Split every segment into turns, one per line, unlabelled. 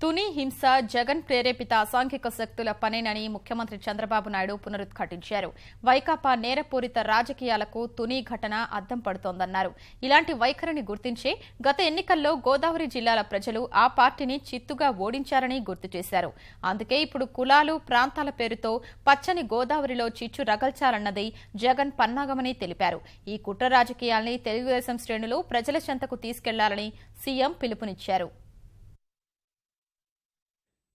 తుని హింస జగన్ ప్రేరేపిత అసాంఘిక శక్తుల పనేనని ముఖ్యమంత్రి చంద్రబాబు నాయుడు పునరుద్ఘాటించారు. వైకాపా నేరపూరిత రాజకీయాలకు తుని ఘటన అద్దం పడుతోందన్నారు. ఇలాంటి వైఖరిని గుర్తించే గత ఎన్నికల్లో గోదావరి జిల్లాల ప్రజలు ఆ పార్టీని చిత్తుగా ఓడించారని గుర్తు చేశారు. అందుకే ఇప్పుడు కులాలు, ప్రాంతాల పేరుతో పచ్చని గోదావరిలో చిచ్చు రగల్చాలన్నది జగన్ పన్నాగమని తెలిపారు. ఈ కుట్ర రాజకీయాల్ని తెలుగుదేశం శ్రేణులు ప్రజల చెంతకు తీసుకెళ్లాలని సీఎం పిలుపునిచ్చారు.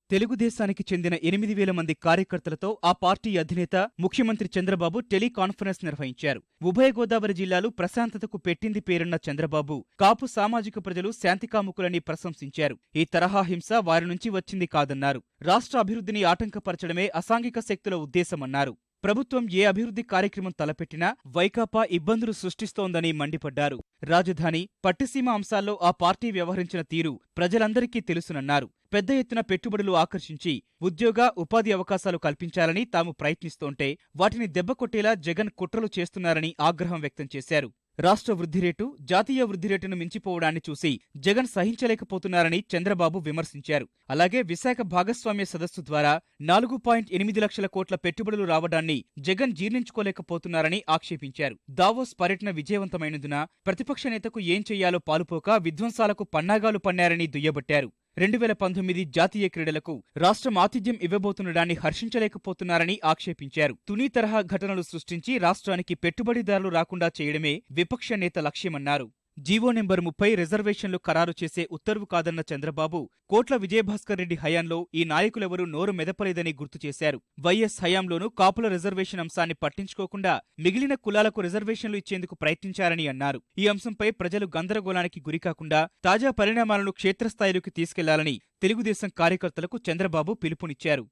తెలుగుదేశానికి చెందిన 8,000 మంది కార్యకర్తలతో ఆ పార్టీ అధినేత ముఖ్యమంత్రి చంద్రబాబు టెలికాన్ఫరెన్స్ నిర్వహించారు. ఉభయ గోదావరి జిల్లాలు ప్రశాంతతకు పెట్టింది పేరున్న చంద్రబాబు కాపు సామాజిక ప్రజలు శాంతికాముకులని ప్రశంసించారు. ఈ తరహా హింస వారి నుంచి వచ్చింది కాదన్నారు. రాష్ట్ర అభివృద్ధిని ఆటంకపరచడమే అసాంఘిక శక్తుల ఉద్దేశమన్నారు. ప్రభుత్వం ఏ అభివృద్ధి కార్యక్రమం తలపెట్టినా వైకాపా ఇబ్బందులు సృష్టిస్తోందని మండిపడ్డారు. రాజధాని, పట్టిసీమ అంశాల్లో ఆ పార్టీ వ్యవహరించిన తీరు ప్రజలందరికీ తెలుసునన్నారు. పెద్ద ఎత్తున పెట్టుబడులు ఆకర్షించి ఉద్యోగ, ఉపాధి అవకాశాలు కల్పించాలని తాము ప్రయత్నిస్తోంటే వాటిని దెబ్బకొట్టేలా జగన్ కుట్రలు చేస్తున్నారని ఆగ్రహం వ్యక్తం చేశారు. రాష్ట్ర వృద్ధిరేటు జాతీయ వృద్ధిరేటును మించిపోవడాన్ని చూసి జగన్ సహించలేకపోతున్నారని చంద్రబాబు విమర్శించారు. అలాగే విశాఖ భాగస్వామ్య సదస్సు ద్వారా 4.8 లక్షల కోట్ల పెట్టుబడులు రావడాన్ని జగన్ జీర్ణించుకోలేకపోతున్నారని ఆక్షేపించారు. దావోస్ పర్యటన విజయవంతమైనందున ప్రతిపక్ష నేతకు ఏం చెయ్యాలో పాలుపోక విధ్వంసాలకు పన్నాగాలు పన్నారని దుయ్యబట్టారు. 2019 జాతీయ క్రీడలకు రాష్ట్రం ఆతిథ్యం ఇవ్వబోతుండడాన్ని హర్షించలేకపోతున్నారని ఆక్షేపించారు. తుని తరహా ఘటనలు సృష్టించి రాష్ట్రానికి పెట్టుబడిదారులు రాకుండా చేయడమే విపక్ష నేత లక్ష్యమన్నారు. జీవో నెంబర్ 30 రిజర్వేషన్లు ఖరారు చేసే ఉత్తర్వు కాదన్న చంద్రబాబు కోట్ల విజయభాస్కర్ రెడ్డి హయాంలో ఈ నాయకులెవరూ నోరు మెదపలేదని గుర్తు చేశారు. వైఎస్ హయాంలోనూ కాపుల రిజర్వేషన్ అంశాన్ని పట్టించుకోకుండా మిగిలిన కులాలకు రిజర్వేషన్లు ఇచ్చేందుకు ప్రయత్నించారని అన్నారు. ఈ అంశంపై ప్రజలు గందరగోళానికి గురికాకుండా తాజా పరిణామాలను క్షేత్రస్థాయిలోకి తీసుకెళ్లాలని తెలుగుదేశం కార్యకర్తలకు చంద్రబాబు పిలుపునిచ్చారు.